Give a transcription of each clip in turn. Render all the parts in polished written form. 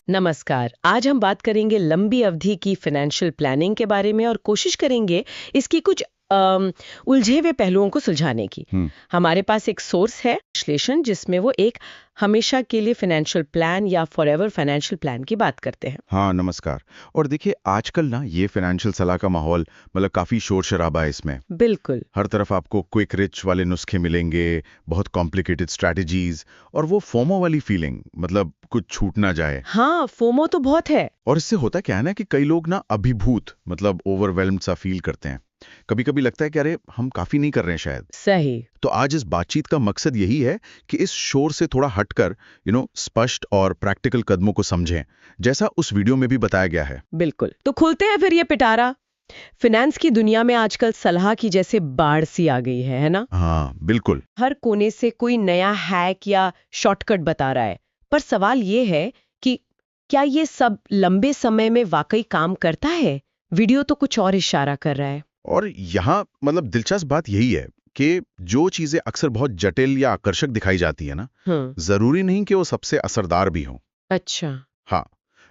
नमस्कार। आज हम बात करेंगे लंबी अवधि की फाइनेंशियल प्लानिंग के बारे में और कोशिश करेंगे इसकी कुछ उलझे हुए पहलुओं को सुलझाने की। हमारे पास एक सोर्स है विश्लेषण जिसमें वो एक हमेशा के लिए फाइनेंशियल प्लान या फॉरएवर फाइनेंशियल प्लान की बात करते हैं। हाँ, नमस्कार। और देखिए आजकल ना ये फाइनेंशियल सलाह का माहौल मतलब काफी शोर शराबा है इसमें। बिल्कुल। हर तरफ आपको क्विक रिच वाले नुस्खे मिलेंगे, बहुत कॉम्प्लिकेटेड स्ट्रैटेजीज और वो फोमो वाली फीलिंग, मतलब कुछ छूट ना जाए। हाँ, फोमो तो बहुत है। और इससे होता क्या है ना कि कई लोग ना अभिभूत मतलब ओवरवेल्म्ड सा फील करते हैं। कभी कभी लगता है कि अरे हम काफी नहीं कर रहे हैं शायद। सही। तो आज इस बातचीत का मकसद यही है कि इस शोर से थोड़ा हटकर स्पष्ट और प्रैक्टिकल कदमों को समझें, जैसा उस वीडियो में भी बताया गया है। बिल्कुल। तो खुलते हैं फिर ये पिटारा। फाइनेंस की दुनिया में आजकल सलाह की जैसे बाढ़ सी आ गई है ना? हाँ, बिल्कुल। हर कोने से कोई नया हैक या शॉर्टकट बता रहा है। पर सवाल ये है कि क्या ये सब लंबे समय में वाकई काम करता है? वीडियो तो कुछ और इशारा कर रहा है। और यहाँ मतलब दिलचस्प बात यही है कि जो चीजें अक्सर बहुत जटिल या आकर्षक दिखाई जाती है ना, जरूरी नहीं कि वो सबसे असरदार भी हों। अच्छा। हाँ,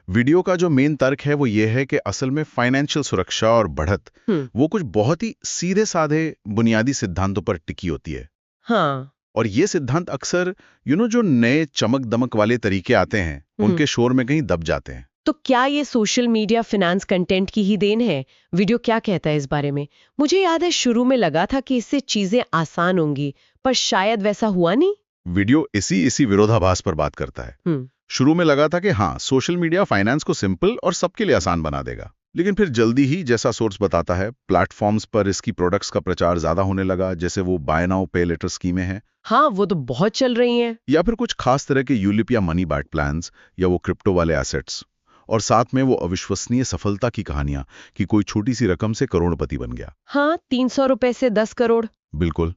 वीडियो का जो मेन तर्क है वो ये है कि असल में फाइनेंशियल सुरक्षा और बढ़त वो कुछ बहुत ही सीधे साधे बुनियादी सिद्धांतों पर टिकी होती है। हाँ। और ये सिद्धांत अक्सर जो नए चमक दमक वाले तरीके आते हैं उनके शोर में कहीं दब जाते हैं। तो क्या ये सोशल मीडिया फाइनेंस कंटेंट की ही देन है? वीडियो क्या कहता है इस बारे में? मुझे याद है शुरू में लगा था कि इससे चीजें आसान होंगी, पर शायद वैसा हुआ नहीं। वीडियो इसी विरोधाभास पर बात करता है। शुरू में लगा था कि हाँ, सोशल मीडिया फाइनेंस को सिंपल और सबके लिए आसान बना देगा, लेकिन फिर जल्दी ही, जैसा सोर्स बताता है, प्लेटफॉर्म्स पर इसकी प्रोडक्ट्स का प्रचार ज्यादा होने लगा, जैसे वो बाय नाउ पे लेटर स्कीमें हैं। हाँ, वो तो बहुत चल रही हैं। या फिर कुछ खास तरह के यूलिप या मनी बैक प्लान्स या वो क्रिप्टो वाले एसेट्स। और साथ में वो अविश्वसनीय सफलता की कहानियां कि कोई छोटी सी रकम से करोड़पति बन गया। हाँ, 300 रुपए से 10 करोड़। बिल्कुल।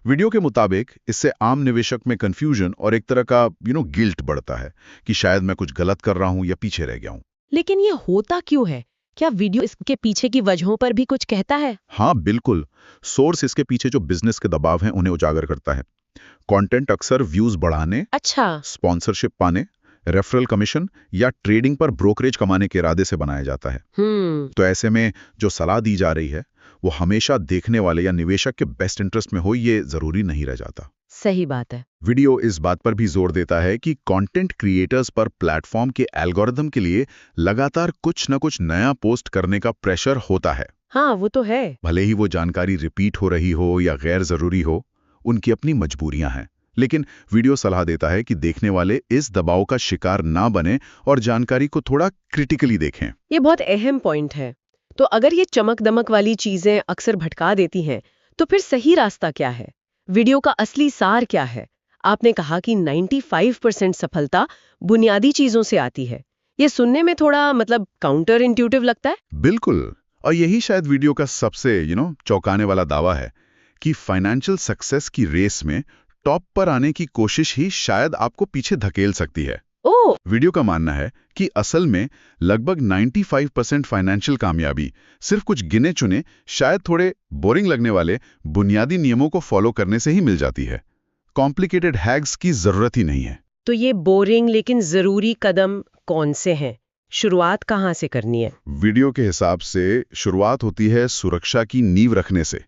वीडियो के मुताबिक इससे आम निवेशक में कंफ्यूजन और एक तरह का गिल्ट बढ़ता है कि शायद मैं कुछ गलत कर रहा हूं या पीछे रह गया हूं। लेकिन ये होता क्यों है? क्या वीडियो इसके पीछे की वजहों पर भी कुछ कहता है? हाँ, बिल्कुल। सोर्स इसके पीछे जो बिजनेस के दबाव हैं उन्हें उजागर करता है। कंटेंट अक्सर व्यूज बढ़ाने, अच्छा। स्पॉन्सरशिप पाने, रेफरल कमीशन या ट्रेडिंग पर ब्रोकरेज कमाने के इरादे से बनाया जाता है। तो ऐसे में जो सलाह दी जा रही है वो हमेशा देखने वाले या निवेशक के बेस्ट इंटरेस्ट में हो, ये जरूरी नहीं रह जाता। सही बात है। वीडियो इस बात पर भी जोर देता है कि कंटेंट क्रिएटर्स पर प्लेटफॉर्म के एल्गोरिदम के लिए लगातार कुछ न कुछ नया पोस्ट करने का प्रेशर होता है। हाँ, वो तो है। भले ही वो जानकारी रिपीट हो रही हो या गैर जरूरी हो, उनकी अपनी मजबूरियां हैं। लेकिन वीडियो सलाह देता है कि देखने वाले इस दबाव का शिकार ना बने और जानकारी को थोड़ा क्रिटिकली देखें। ये बहुत अहम पॉइंट है। तो अगर ये चमक दमक वाली चीजें अक्सर भटका देती हैं, तो फिर सही रास्ता क्या है? वीडियो का असली सार क्या है? आपने कहा कि 95% सफलता बुनियादी चीजों से आती है। ये सुनने में थोड़ा मतलब काउंटर इंट्यूटिव लगता है। बिल्कुल। और यही शायद वीडियो का सबसे चौंकाने वाला दावा है कि फाइनेंशियल सक्सेस की रेस में टॉप पर आने की कोशिश ही शायद आपको पीछे धकेल सकती है। वीडियो का मानना है कि असल में लगभग 95% फाइनेंशियल कामयाबी सिर्फ कुछ गिने चुने, शायद थोड़े बोरिंग लगने वाले बुनियादी नियमों को फॉलो करने से ही मिल जाती है। कॉम्प्लिकेटेड हैक्स की जरूरत ही नहीं है। तो ये बोरिंग लेकिन जरूरी कदम कौन से हैं? शुरुआत कहाँ से करनी है? वीडियो के हिसाब से शुरुआत होती है सुरक्षा की नींव रखने से।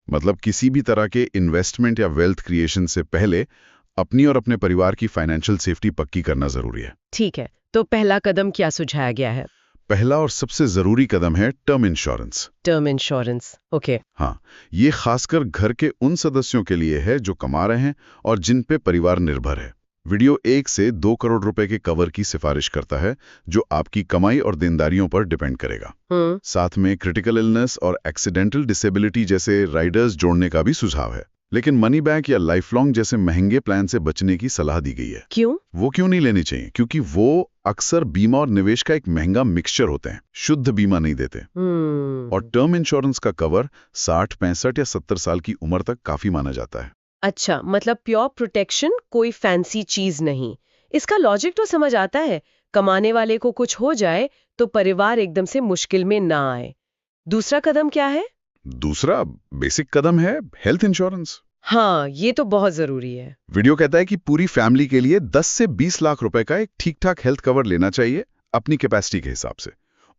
मतलब किसी भी तरह के इन्वेस्टमेंट या वेल्थ क्रिएशन से पहले अपनी और अपने परिवार की फाइनेंशियल सेफ्टी पक्की करना जरूरी है। ठीक है, तो पहला कदम क्या सुझाया गया है? पहला और सबसे जरूरी कदम है term insurance. Term insurance, okay. हाँ, ये खासकर घर के उन सदस्यों के लिए है जो कमा रहे हैं और जिन पे परिवार निर्भर है। वीडियो 1 से 2 करोड़ रुपए के कवर की सिफारिश करता है, जो आपकी कमाई और देनदारियों पर डिपेंड करेगा। साथ में क्रिटिकल इलनेस और एक्सीडेंटल डिसेबिलिटी जैसे राइडर्स जोड़ने का भी सुझाव है। लेकिन मनी बैक या लाइफ लॉन्ग जैसे महंगे प्लान से बचने की सलाह दी गई है। क्यों? वो क्यों नहीं लेनी चाहिए? क्योंकि वो अक्सर बीमा और निवेश का एक महंगा मिक्सचर होते हैं, शुद्ध बीमा नहीं देते। और टर्म इंश्योरेंस का कवर 60, 65 या 70 साल की उम्र तक काफी माना जाता है। अच्छा, मतलब प्योर प्रोटेक्शन, कोई फैंसी चीज नहीं। इसका लॉजिक तो समझ आता है। कमाने वाले को कुछ हो जाए तो परिवार एकदम से मुश्किल में ना आए। दूसरा कदम क्या है? दूसरा बेसिक कदम है हेल्थ इंश्योरेंस। हाँ, ये तो बहुत जरूरी है। वीडियो कहता है कि पूरी फैमिली के लिए 10 से 20 लाख रुपए का एक ठीक ठाक हेल्थ कवर लेना चाहिए, अपनी कैपेसिटी के हिसाब से।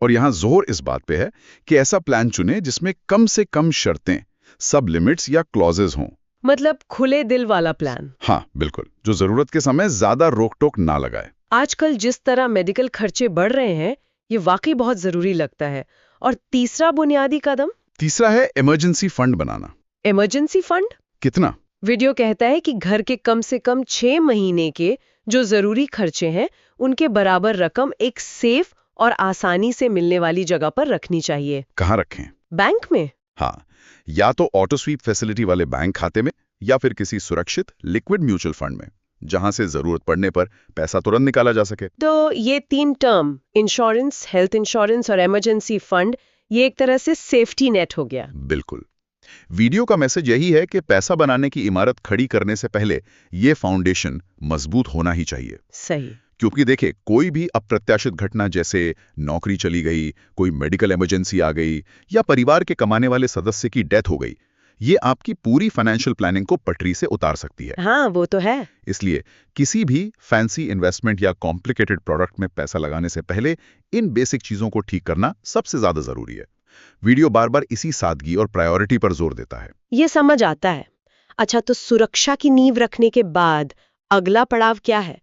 और यहाँ जोर इस बात पे है कि ऐसा प्लान चुने जिसमें कम से कम शर्तें, सब लिमिट्स या क्लॉजेज हों। मतलब खुले दिल वाला प्लान। हाँ बिल्कुल, जो जरूरत के समय ज्यादा रोक टोक ना लगाए। आजकल जिस तरह मेडिकल खर्चे बढ़ रहे हैं, ये वाकई बहुत जरूरी लगता है। और तीसरा बुनियादी कदम? तीसरा है इमरजेंसी फंड बनाना। इमरजेंसी फंड कितना? वीडियो कहता है कि घर के कम से कम 6 महीने के जो जरूरी खर्चे हैं, उनके बराबर रकम एक सेफ और आसानी से मिलने वाली जगह पर रखनी चाहिए। कहाँ रखें? बैंक में? हाँ, या तो ऑटो स्वीप फैसिलिटी वाले बैंक खाते में या फिर किसी सुरक्षित लिक्विड म्यूचुअल फंड में, जहां से जरूरत पड़ने पर पैसा तुरंत निकाला जा सके। तो ये 3 टर्म, इंश्योरेंस, हेल्थ इंश्योरेंस और इमरजेंसी फंड, ये एक तरह से सेफ्टी नेट हो गया। बिल्कुल। वीडियो का मैसेज यही है कि पैसा बनाने की इमारत खड़ी करने से पहले ये फाउंडेशन मजबूत होना ही चाहिए। सही। क्योंकि देखिए, कोई भी अप्रत्याशित घटना जैसे नौकरी चली गई, कोई मेडिकल इमरजेंसी आ गई या परिवार के कमाने वाले सदस्य की डेथ हो गई, ये आपकी पूरी फाइनेंशियल प्लानिंग को पटरी से उतार सकती है। हाँ, वो तो है। इसलिए किसी भी फैंसी इन्वेस्टमेंट या कॉम्प्लिकेटेड प्रोडक्ट में पैसा लगाने से पहले इन बेसिक चीजों को ठीक करना सबसे ज्यादा जरूरी है। वीडियो बार बार इसी सादगी और प्रायोरिटी पर जोर देता है। ये समझ आता है। अच्छा, तो सुरक्षा की नींव रखने के बाद अगला पड़ाव क्या है?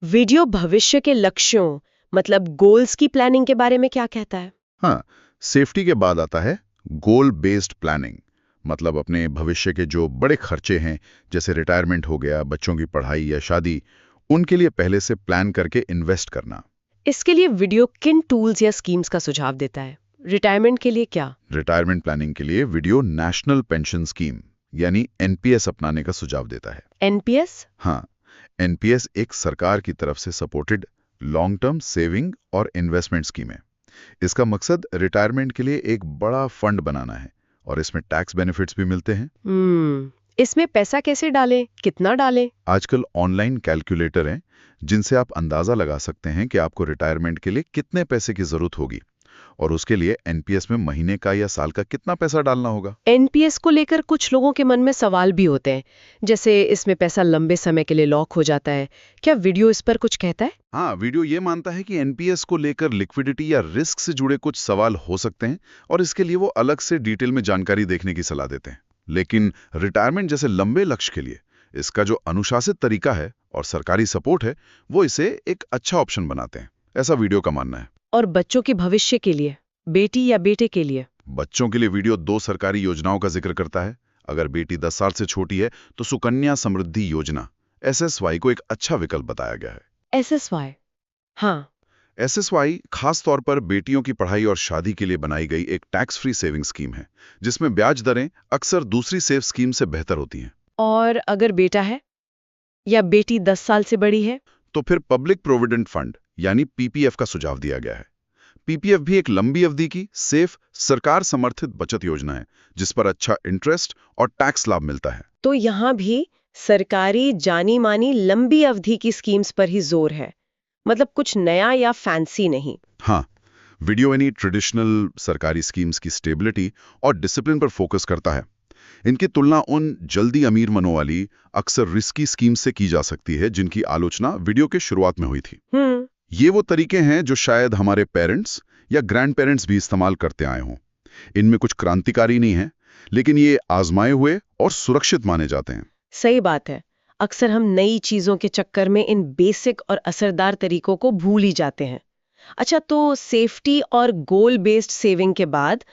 वीडियो भविष्य के लक्ष्यों, मतलब गोल्स की प्लानिंग के बारे में क्या कहता है? हाँ, सेफ्टी के बाद आता है गोल बेस्ड प्लानिंग। मतलब अपने भविष्य के जो बड़े खर्चे हैं, जैसे रिटायरमेंट हो गया, बच्चों की पढ़ाई या शादी, उनके लिए पहले से प्लान करके इन्वेस्ट करना। इसके लिए वीडियो किन टूल्स या स्कीम्स का सुझाव देता है? रिटायरमेंट के लिए क्या? रिटायरमेंट प्लानिंग के लिए वीडियो नेशनल पेंशन स्कीम यानी एनपीएस अपनाने का सुझाव देता है। एनपीएस? हाँ, एनपीएस एक सरकार की तरफ से सपोर्टेड लॉन्ग टर्म सेविंग और इन्वेस्टमेंट स्कीम है। इसका मकसद रिटायरमेंट के लिए एक बड़ा फंड बनाना है और इसमें टैक्स बेनिफिट्स भी मिलते हैं। इसमें पैसा कैसे डालें, कितना डालें? आजकल ऑनलाइन कैलकुलेटर हैं जिनसे आप अंदाजा लगा सकते हैं कि आपको रिटायरमेंट के लिए कितने पैसे की जरूरत होगी और उसके लिए एनपीएस में महीने का या साल का कितना पैसा डालना होगा। एनपीएस को लेकर कुछ लोगों के मन में सवाल भी होते हैं, जैसे इसमें पैसा लंबे समय के लिए लॉक हो जाता है। क्या वीडियो इस पर कुछ कहता है? हाँ, वीडियो ये मानता है कि एनपीएस को लेकर लिक्विडिटी या रिस्क से जुड़े कुछ सवाल हो सकते हैं और इसके लिए वो अलग से डिटेल में जानकारी देखने की सलाह देते हैं। लेकिन रिटायरमेंट जैसे लंबे लक्ष्य के लिए इसका जो अनुशासित तरीका है और सरकारी सपोर्ट है, वो इसे एक अच्छा ऑप्शन बनाते हैं, ऐसा वीडियो का मानना है। और बच्चों के भविष्य के लिए, बेटी या बेटे के लिए? बच्चों के लिए वीडियो 2 सरकारी योजनाओं का जिक्र करता है। अगर बेटी 10 साल से छोटी है तो सुकन्या समृद्धि योजना एसएसवाई को एक अच्छा विकल्प बताया गया है। एसएसवाई? हाँ। एसएसवाई खास तौर पर बेटियों की पढ़ाई और शादी के लिए बनाई गई एक टैक्स फ्री सेविंग स्कीम है, जिसमें ब्याज दरें अक्सर दूसरी सेफ स्कीम से बेहतर होती हैं। और अगर बेटा है या बेटी 10 साल से बड़ी है? तो फिर पब्लिक प्रोविडेंट फंड यानी पीपीएफ का सुझाव दिया गया है। पीपीएफ भी एक लंबी अवधि की सेफ सरकार समर्थित बचत योजना है, जिस पर अच्छा इंटरेस्ट और टैक्स लाभ मिलता है। तो यहाँ भी सरकारी जानी मानी लंबी अवधि की स्कीम्स पर ही जोर है, मतलब कुछ नया या फैंसी नहीं। हाँ, वीडियो यानी ट्रेडिशनल सरकारी स्कीम्स की स्टेबिलिटी और डिसिप्लिन पर फोकस करता है। इनकी तुलना उन जल्दी अमीर मनों वाली अक्सर रिस्की स्कीम से की जा सकती है, जिनकी आलोचना वीडियो के शुरुआत में हुई थी। ये वो तरीके हैं जो शायद हमारे पेरेंट्स या ग्रैंड पेरेंट्स भी इस्तेमाल करते आए हों। इनमें कुछ क्रांतिकारी नहीं है, लेकिन ये आजमाए हुए और सुरक्षित माने जाते हैं। सही बात है। अक्सर हम नई चीजों के चक्कर में इन बेसिक और असरदार तरीकों को भूल ही जाते हैं। अच्छा, तो सेफ्टी और गोल बेस्ड सेविंग के बाद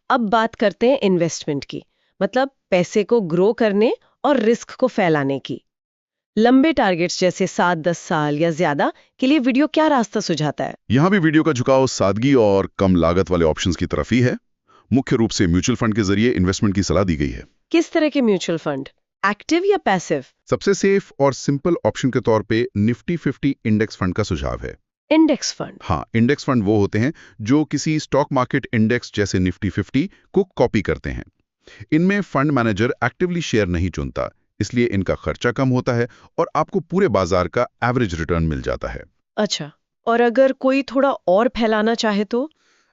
अब बात करते हैं इन्वेस्टमेंट की, मतलब पैसे को ग्रो करने और रिस्क को फैलाने की। लंबे टारगेट्स जैसे 7-10 साल या ज्यादा के लिए वीडियो क्या रास्ता सुझाता है? यहाँ भी वीडियो का झुकाव सादगी और कम लागत वाले ऑप्शंस की तरफ ही है। मुख्य रूप से म्यूचुअल फंड के जरिए इन्वेस्टमेंट की सलाह दी गई है। किस तरह के म्यूचुअल फंड, एक्टिव या पैसिव? सबसे सेफ और सिंपल ऑप्शन के तौर पे निफ्टी 50 इंडेक्स फंड का सुझाव है। Index fund? हाँ, इंडेक्स फंड वो होते हैं जो किसी स्टॉक मार्केट इंडेक्स जैसे निफ्टी 50 को कॉपी करते हैं। इनमें फंड मैनेजर एक्टिवली शेयर नहीं चुनता, इसलिए इनका खर्चा कम होता है और आपको पूरे बाजार का एवरेज रिटर्न मिल जाता है। अच्छा, और अगर कोई थोड़ा और फैलाना चाहे तो?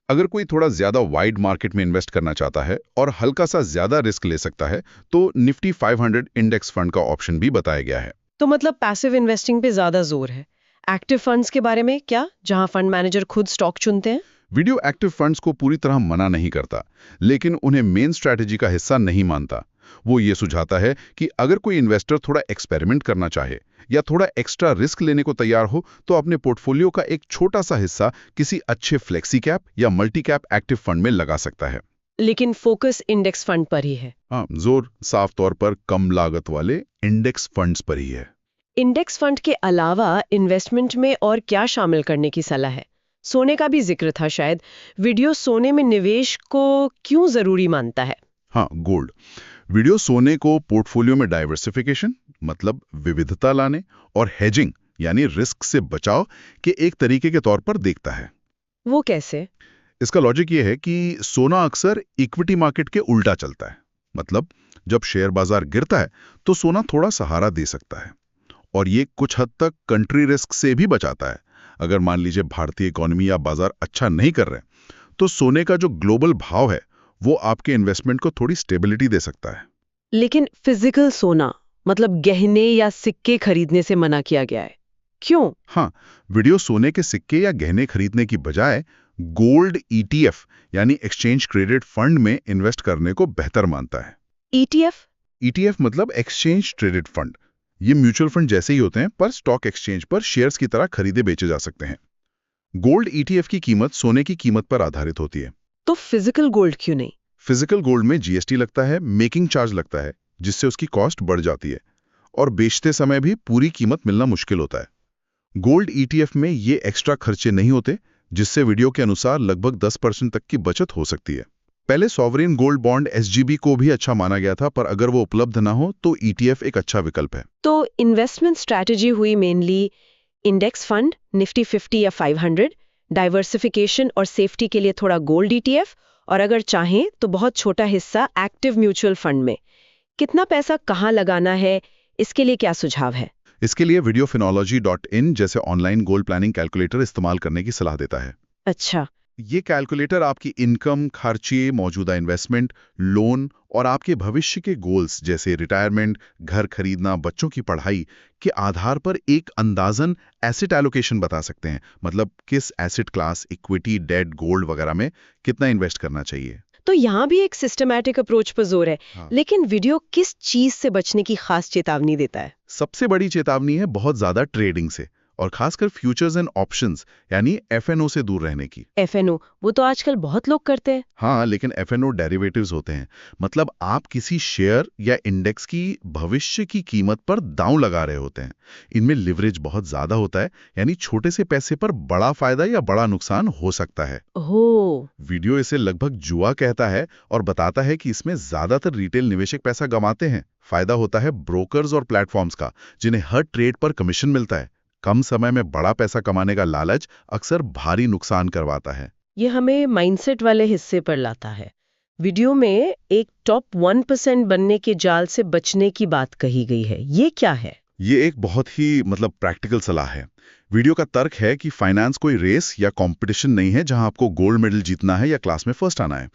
अगर कोई थोड़ा ज्यादा वाइड मार्केट में इन्वेस्ट करना चाहता है और हल्का सा ज्यादा रिस्क ले सकता है, तो निफ्टी 500 इंडेक्स फंड का ऑप्शन भी बताया गया है। तो मतलब पैसिव इन्वेस्टिंग पे ज्यादा जोर है, एक्टिव फंड्स के बारे में क्या, जहां फंड मैनेजर खुद स्टॉक चुनते हैं? वीडियो एक्टिव फंड्स को पूरी तरह मना नहीं करता, लेकिन उन्हें मेन स्ट्रैटेजी का हिस्सा नहीं मानता। वो ये सुझाता है कि अगर कोई इन्वेस्टर थोड़ा एक्सपेरिमेंट करना चाहे या थोड़ा एक्स्ट्रा रिस्क लेने को तैयार हो, तो अपने पोर्टफोलियो का एक छोटा सा हिस्सा किसी अच्छे फ्लेक्सी कैप या मल्टी कैप एक्टिव फंड में लगा सकता है। लेकिन फोकस इंडेक्स फंड पर ही है। हाँ, जोर साफ तौर पर कम लागत वाले इंडेक्स फंड्स पर ही है। इंडेक्स फंड के अलावा इन्वेस्टमेंट में और क्या शामिल करने की सलाह है? सोने का भी जिक्र था शायद। वीडियो सोने में निवेश को क्यों जरूरी मानता है? हाँ, गोल्ड। वीडियो सोने को पोर्टफोलियो में डाइवर्सिफिकेशन, मतलब विविधता लाने, और हेजिंग यानी रिस्क से बचाव के एक तरीके के तौर पर देखता है। वो कैसे? इसका लॉजिक ये है कि सोना अक्सर इक्विटी मार्केट के उल्टा चलता है। मतलब जब शेयर बाजार गिरता है तो सोना थोड़ा सहारा दे सकता है, और ये कुछ हद तक कंट्री रिस्क से भी बचाता है। अगर मान लीजिए भारतीय इकोनॉमी या बाजार अच्छा नहीं कर रहे, तो सोने का जो ग्लोबल भाव है वो आपके इन्वेस्टमेंट को थोड़ी स्टेबिलिटी दे सकता है। लेकिन फिजिकल सोना, मतलब गहने या सिक्के खरीदने से मना किया गया है, क्यों? हाँ, वीडियो सोने के सिक्के या गहने खरीदने की बजाय गोल्ड ईटीएफ यानी एक्सचेंज ट्रेडेड फंड में इन्वेस्ट करने को बेहतर मानता है। ईटीएफ? ईटीएफ मतलब एक्सचेंज ट्रेडेड फंड। ये म्यूचुअल फंड जैसे ही होते हैं, पर स्टॉक एक्सचेंज पर शेयर्स की तरह खरीदे बेचे जा सकते हैं। गोल्ड ईटीएफ की कीमत सोने की कीमत पर आधारित होती है। तो फिजिकल गोल्ड क्यों नहीं? फिजिकल गोल्ड में जीएसटी लगता है, मेकिंग चार्ज लगता है, जिससे उसकी कॉस्ट बढ़ जाती है, और बेचते समय भी पूरी कीमत मिलना मुश्किल होता है। गोल्ड ईटीएफ में ये एक्स्ट्रा खर्चे नहीं होते, जिससे वीडियो के अनुसार लगभग 10% तक की बचत हो सकती है। पहले सॉवरेन गोल्ड बॉन्ड एसजीबी को भी अच्छा माना गया था, पर अगर वो उपलब्ध ना हो तो ईटीएफ एक अच्छा विकल्प है। तो इन्वेस्टमेंट स्ट्रैटेजी हुई मेनली इंडेक्स फंड, निफ्टी 50 या 500, डाइवर्सिफिकेशन और सेफ्टी के लिए थोड़ा गोल्ड ईटीएफ, और अगर चाहें तो बहुत छोटा हिस्सा एक्टिव म्यूचुअल फंड में। कितना पैसा कहाँ लगाना है, इसके लिए क्या सुझाव है? इसके लिए videophinology.in जैसे ऑनलाइन गोल्ड प्लानिंग कैलकुलेटर इस्तेमाल करने की सलाह देता है। अच्छा। ये कैलकुलेटर आपकी इनकम, खर्चे, मौजूदा इन्वेस्टमेंट, लोन और आपके भविष्य के गोल्स जैसे रिटायरमेंट, घर खरीदना, बच्चों की पढ़ाई के आधार पर एक अंदाजन एसेट एलोकेशन बता सकते हैं। मतलब किस asset class, equity, debt, gold वगैरह में कितना इन्वेस्ट करना चाहिए। तो यहाँ भी एक सिस्टमैटिक अप्रोच पर जोर है। हाँ। लेकिन वीडियो किस चीज से बचने की खास चेतावनी देता है? सबसे बड़ी चेतावनी है बहुत ज्यादा ट्रेडिंग से, और खासकर फ्यूचर्स एंड ऑप्शंस यानी एफएनओ से दूर रहने की। एफएनओ, वो तो आजकल बहुत लोग करते हैं। हाँ, लेकिन एफएनओ डेरिवेटिव्स होते हैं। मतलब आप किसी शेयर या इंडेक्स की भविष्य की कीमत पर दांव लगा रहे होते हैं। इनमें लिवरेज बहुत ज्यादा होता है, यानी छोटे से पैसे पर बड़ा फायदा या बड़ा नुकसान हो सकता है। ओह। वीडियो इसे लगभग जुआ कहता है और बताता है कि इसमें ज्यादातर रिटेल निवेशक पैसा गंवाते हैं। फायदा होता है ब्रोकर्स और प्लेटफॉर्म्स का, जिन्हें हर ट्रेड पर कमीशन मिलता है। कम समय में बड़ा पैसा कमाने का लालच अक्सर भारी नुकसान करवाता है। ये हमें माइंडसेट वाले हिस्से पर लाता है। वीडियो में एक टॉप 1% बनने के जाल से बचने की बात कही गई है, ये क्या है? ये एक बहुत ही प्रैक्टिकल सलाह है। वीडियो का तर्क है कि फाइनेंस कोई रेस या कंपटीशन नहीं है जहां आपको गोल्ड मेडल जीतना है या क्लास में फर्स्ट आना है।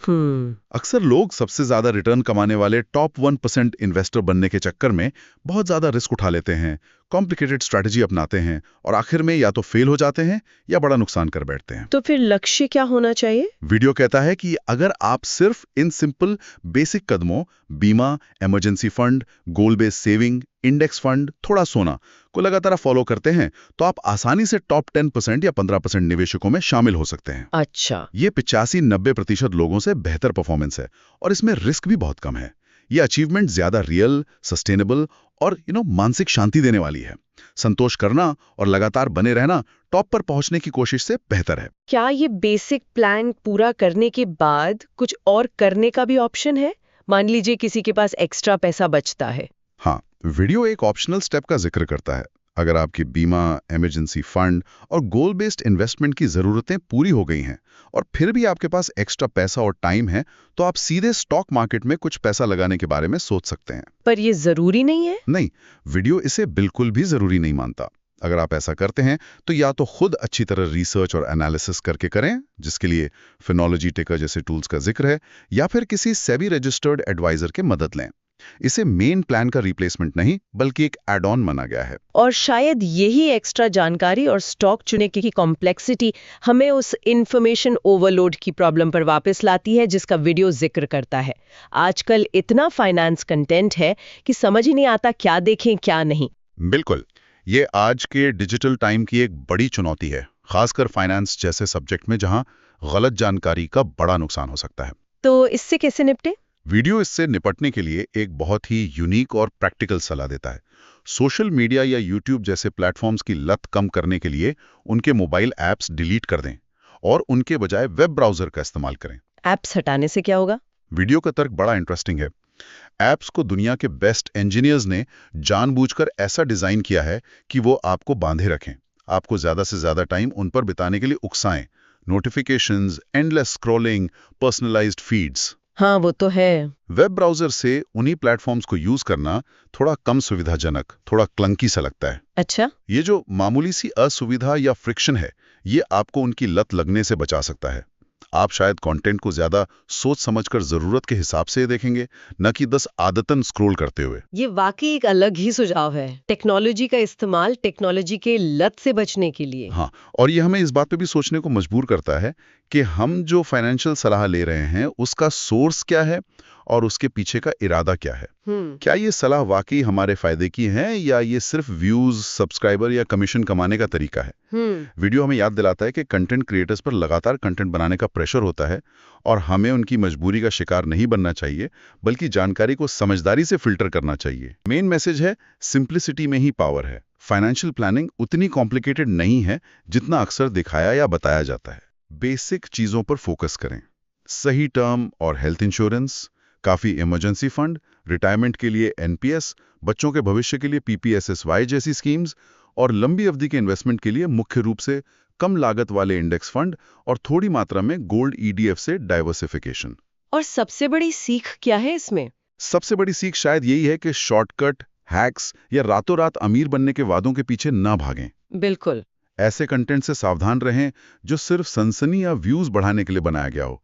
अक्सर लोग सबसे ज्यादा रिटर्न कमाने वाले टॉप 1% इन्वेस्टर बनने के चक्कर में बहुत ज्यादा रिस्क उठा लेते हैं, कॉम्प्लिकेटेड स्ट्रैटेजी अपनाते हैं, और आखिर में या तो फेल हो जाते हैं या बड़ा नुकसान कर बैठते हैं। तो फिर लक्ष्य क्या होना चाहिए? वीडियो कहता है कि अगर आप सिर्फ इन सिंपल बेसिक कदमों, बीमा, इमरजेंसी फंड, गोल बेस्ड सेविंग, इंडेक्स फंड, थोड़ा सोना को लगातार फॉलो करते हैं, तो आप आसानी से टॉप 10% या 15% निवेशकों में शामिल हो सकते हैं। अच्छा। ये 85-90% लोगों से बेहतर परफॉर्मेंस है, और इसमें रिस्क भी बहुत कम है। ये अचीवमेंट ज्यादा रियल, सस्टेनेबल और मानसिक शांति देने वाली है। संतोष करना और लगातार बने रहना टॉप पर पहुंचने की कोशिश से बेहतर है। क्या ये बेसिक प्लान पूरा करने के बाद कुछ और करने का भी ऑप्शन है? मान लीजिए किसी के पास एक्स्ट्रा पैसा बचता है। हाँ, वीडियो एक ऑप्शनल स्टेप का जिक्र करता है। अगर आपकी बीमा, इमरजेंसी फंड और गोल बेस्ड इन्वेस्टमेंट की जरूरतें पूरी हो गई हैं और फिर भी आपके पास एक्स्ट्रा पैसा और टाइम है, तो आप सीधे स्टॉक मार्केट में कुछ पैसा लगाने के बारे में सोच सकते हैं। पर ये जरूरी नहीं है? नहीं, वीडियो इसे बिल्कुल भी जरूरी नहीं मानता। अगर आप ऐसा करते हैं तो या तो खुद अच्छी तरह रिसर्च और एनालिसिस करके करें, जिसके लिए फिनोलॉजी टेकर जैसे टूल्स का जिक्र है, या फिर किसी सेबी रजिस्टर्ड एडवाइजर की मदद लें। इसे मेन प्लान का रिप्लेसमेंट नहीं बल्कि एक एड ऑन माना गया है। और शायद यही एक्स्ट्रा जानकारी और स्टॉक चुने की कॉम्प्लेक्सिटी हमें उस इंफॉर्मेशन ओवरलोड की प्रॉब्लम पर वापस लाती है जिसका वीडियो जिक्र करता है। आजकल इतना फाइनेंस कंटेंट है कि समझ ही नहीं आता क्या देखें क्या नहीं। बिल्कुल, ये आज के डिजिटल टाइम की एक बड़ी चुनौती है, खासकर फाइनेंस जैसे सब्जेक्ट में जहां गलत जानकारी का बड़ा नुकसान हो सकता है। तो इससे कैसे निपटे? वीडियो इससे निपटने के लिए एक बहुत ही यूनिक और प्रैक्टिकल सलाह देता है। सोशल मीडिया या यूट्यूब जैसे प्लेटफॉर्म्स की लत कम करने के लिए उनके मोबाइल ऐप्स डिलीट कर दें और उनके बजाय वेब ब्राउजर का इस्तेमाल करें। ऐप्स हटाने से क्या होगा? वीडियो का तर्क बड़ा इंटरेस्टिंग है। ऐप्स को दुनिया के बेस्ट इंजीनियर्स ने जानबूझकर ऐसा डिजाइन किया है कि वो आपको बांधे रखें, आपको ज्यादा से ज्यादा टाइम उन पर बिताने के लिए उकसाएं। Notifications, endless scrolling, personalised feeds. हाँ वो तो है। वेब ब्राउजर से उन्हीं प्लेटफॉर्म्स को यूज करना थोड़ा कम सुविधाजनक, थोड़ा क्लंकी सा लगता है। अच्छा। ये जो मामूली सी असुविधा या फ्रिक्शन है, ये आपको उनकी लत लगने से बचा सकता है। आप शायद कंटेंट को ज्यादा सोच समझकर जरूरत के हिसाब से देखेंगे, न कि 10 आदतन स्क्रॉल करते हुए। ये वाकई एक अलग ही सुझाव है, टेक्नोलॉजी का इस्तेमाल टेक्नोलॉजी के लत से बचने के लिए। हाँ, और ये हमें इस बात पे भी सोचने को मजबूर करता है कि हम जो फाइनेंशियल सलाह ले रहे हैं उसका सोर्स क्या है और उसके पीछे का इरादा क्या है। क्या ये सलाह वाकई हमारे फायदे की है या ये सिर्फ व्यूज, सब्सक्राइबर या कमीशन कमाने का तरीका है। वीडियो हमें याद दिलाता है कि कंटेंट क्रिएटर्स पर लगातार कंटेंट बनाने का प्रेशर होता है और हमें उनकी मजबूरी का शिकार नहीं बनना चाहिए, बल्कि जानकारी को समझदारी से फिल्टर करना चाहिए। मेन मैसेज है, सिंप्लिसिटी में ही पावर है। फाइनेंशियल प्लानिंग उतनी कॉम्प्लिकेटेड नहीं है जितना अक्सर दिखाया या बताया जाता है। बेसिक चीजों पर फोकस करें, सही टर्म और हेल्थ इंश्योरेंस, काफी इमरजेंसी फंड, रिटायरमेंट के लिए एनपीएस, बच्चों के भविष्य के लिए पीपीएसएसवाई जैसी स्कीम्स और लंबी अवधि के इन्वेस्टमेंट के लिए मुख्य रूप से कम लागत वाले इंडेक्स फंड और थोड़ी मात्रा में गोल्ड ईडीएफ से डाइवर्सिफिकेशन। और सबसे बड़ी सीख क्या है इसमें? सबसे बड़ी सीख शायद यही है कि शॉर्टकट, हैक्स या रातों रात अमीर बनने के वादों के पीछे ना भागें। बिल्कुल। ऐसे कंटेंट से सावधान रहें जो सिर्फ सनसनी या व्यूज बढ़ाने के लिए बनाया गया हो।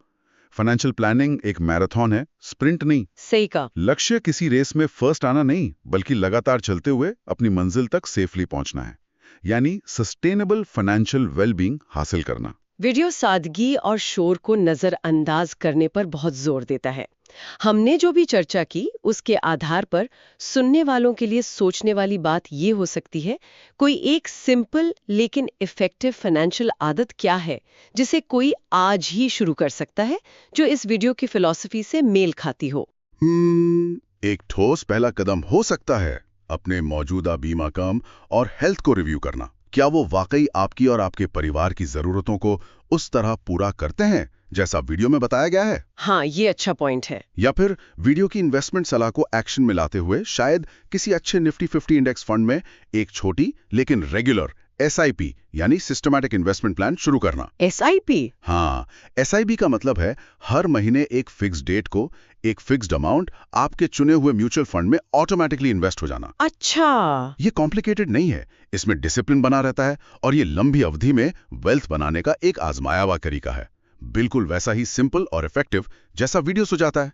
फाइनेंशियल प्लानिंग एक मैराथन है, स्प्रिंट नहीं। सही कहा। लक्ष्य किसी रेस में फर्स्ट आना नहीं, बल्कि लगातार चलते हुए अपनी मंजिल तक सेफली पहुंचना है, यानी सस्टेनेबल फाइनेंशियल वेलबींग हासिल करना। वीडियो सादगी और शोर को नजरअंदाज करने पर बहुत जोर देता है। हमने जो भी चर्चा की उसके आधार पर सुनने वालों के लिए सोचने वाली बात ये हो सकती है, कोई एक सिंपल लेकिन इफेक्टिव फाइनेंशियल आदत क्या है जिसे कोई आज ही शुरू कर सकता है, जो इस वीडियो की फिलॉसफी से मेल खाती हो। एक ठोस पहला कदम हो सकता है अपने मौजूदा बीमा काम और हेल्थ को रिव्यू करना। क्या वो वाकई आपकी और आपके परिवार की जरूरतों को उस तरह पूरा करते हैं जैसा वीडियो में बताया गया है? हाँ, ये अच्छा पॉइंट है। या फिर वीडियो की इन्वेस्टमेंट सलाह को एक्शन में लाते हुए शायद किसी अच्छे निफ्टी 50 इंडेक्स फंड में एक छोटी लेकिन रेगुलर एसआईपी यानी सिस्टमैटिक इन्वेस्टमेंट प्लान शुरू करना। एसआईपी? हाँ, एसआईपी का मतलब है हर महीने एक फिक्स्ड डेट को एक फिक्स्ड अमाउंट आपके चुने हुए म्यूचुअल फंड में ऑटोमेटिकली इन्वेस्ट हो जाना। अच्छा। ये कॉम्प्लिकेटेड नहीं है, इसमें डिसिप्लिन बना रहता है और ये लंबी अवधि में वेल्थ बनाने का एक आजमाया हुआ तरीका है। बिल्कुल वैसा ही सिंपल और इफेक्टिव जैसा वीडियो सुझाता है।